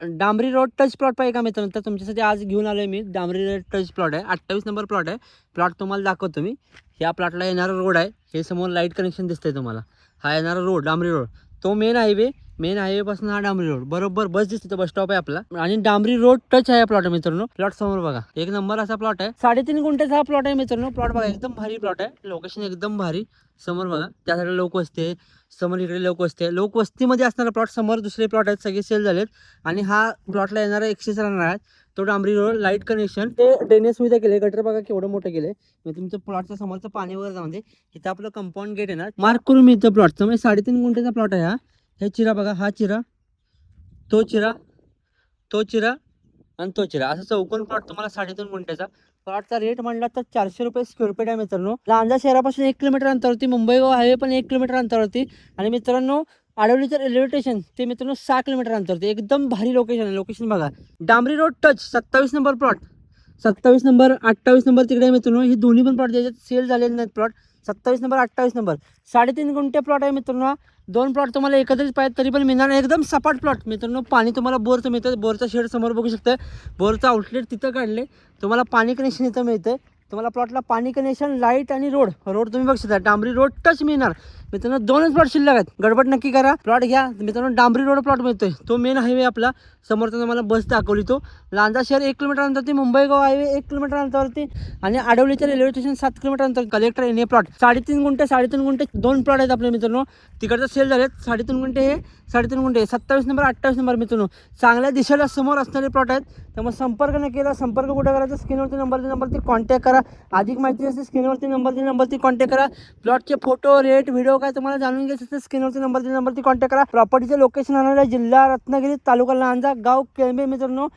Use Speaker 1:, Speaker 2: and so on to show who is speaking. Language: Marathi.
Speaker 1: डांबरी रोड टच प्लॉट पाहिजे का मित्रांनो? तर तुमच्यासाठी आज घेऊन आलोय मी. डांबरी रोड टच प्लॉट आहे. 28 नंबर प्लॉट आहे. प्लॉट तुम्हाला दाखवतो मी. या प्लॉटला येणारा रोड आहे. हे समोर लाईट कनेक्शन दिसतंय तुम्हाला. हा येणारा रोड डांबरी रोड. तो मेन हायवेपासून हा डांबरी रोड. बरोबर बस दिसते, तो बस स्टॉप आहे आपला. आणि डांबरी रोड टच आहे प्लॉट मित्रांनो. प्लॉट समोर बघा. एक नंबर असा प्लॉट आहे. 3.5 गुंठ्याचा हा प्लॉट आहे मित्रांनो. प्लॉट बघा एकदम भारी प्लॉट आहे. लोकेशन एकदम भारी. समोर बघा. त्या साईडला लोकवस्ती, समोर इकडे लोकवस्तीमध्ये असणारा प्लॉट, समोर दुसरे प्लॉट आहेत, सगळे सेल झालेत. आणि हा प्लॉटला येणारा एक्सेस राहणार आहे. तो डांबरी रोड लाईट कनेक्शन ते ड्रेनेज सुविधा केले. गटर बघा केवढं मोठं केलंय. म्हणजे तुमचं प्लॉटच्या समोरचं पाणी वर जाऊन दे. इथं आपलं कंपाऊंड गेट आहे ना, मार्क करून मी इथं प्लॉटचं म्हणजे 3.5 गुंठ्याचा प्लॉट आहे हा. हे चिरा बघा, हा चिरा, तो चिरा, तो चिरा आणि तो चिरा, असं चौकोन प्लॉट तुम्हाला 3.5 गुंठ्याचा. प्लॉटचा रेट म्हणला तर 400 रुपये स्क्वेअर फीट आहे मित्रांनो. लांजा शहरापासून 1 किलोमीटर अंतरावरती, मुंबई गोवा हायवे पण 1 किलोमीटर अंतरावरती. आणि मित्रांनो आडवलीचं रेल्वे स्टेशन ते मित्रांनो 6 किलोमीटर अंतरावरती. एकदम भारी लोकेशन आहे. लोकेशन बघा, डांबरी road touch 27 number plot. 27 number 28 number तिकडे आहे मित्रांनो. ही दोन्ही पण प्लॉट ज्याच्यात सेल झालेले नाहीत प्लॉट. 27 नंबर 28 नंबर 3.5 गुंठे प्लॉट आहे मित्रांनो. 2 प्लॉट तुम्हाला एकत्रित पाहिजे तरी पण मिळणार. एकदम सपाट प्लॉट मित्रांनो. पाणी तुम्हाला बोरचं मिळतं. बोरचा शेड समोर बघू शकता. बोरचं आउटलेट तिथं काढले. तुम्हाला पाणी कनेक्शन इथं मिळतं. तुम्हाला प्लॉटला पाणी कनेक्शन, लाईट आणि रोड तुम्ही बघू शकता. डांबरी रोड टच मिळणार मित्रांनो. 2च प्लॉट शिल्लक आहेत. गडबड नक्की करा, प्लॉट घ्या मित्रांनो. डांबरी रोड प्लॉट मिळतोय. तो मेन हायवे आपला समोरचा तुम्हाला बस दाखवली. तो लांजा शहर 1 किलोमीटर अंतरावरती, मुंबई गोवा हायवे 1 किलोमीटर अंतरावरती आणि आडवलीच्या रेल्वे स्टेशन 7 किलोमीटर अंतर. कलेक्टर एन ए प्लॉट 3.5 गुंठे 2 प्लॉट आहेत आपले मित्रांनो. तिकडचं सेल झालेत. 3.5 गुंठे हे 3.5 गुंठे 27 नंबर 28 नंबर मित्रांनो. चांगल्या दिशेला समोर असणारे प्लॉट आहेत. त्यामुळे संपर्क न केला, संपर्क कुठे करायचा? स्क्रीनवरती नंबरवरती कॉन्टॅक्ट करा. अधिक माहिती असते स्क्रीनवरती नंबरवरती कॉन्टॅक्ट करा. प्लॉटचे फोटो, रेट, व्हिडिओ काय तुम्हाला जाणून घ्यायचं असेल स्क्रीनवरती नंबरवरती कॉन्टॅक्ट करा. प्रॉपर्टीचे लोकेशन आणलं जिल्हा रत्नागिरी, तालुका लांजा, गाव केळंबे मित्रांनो.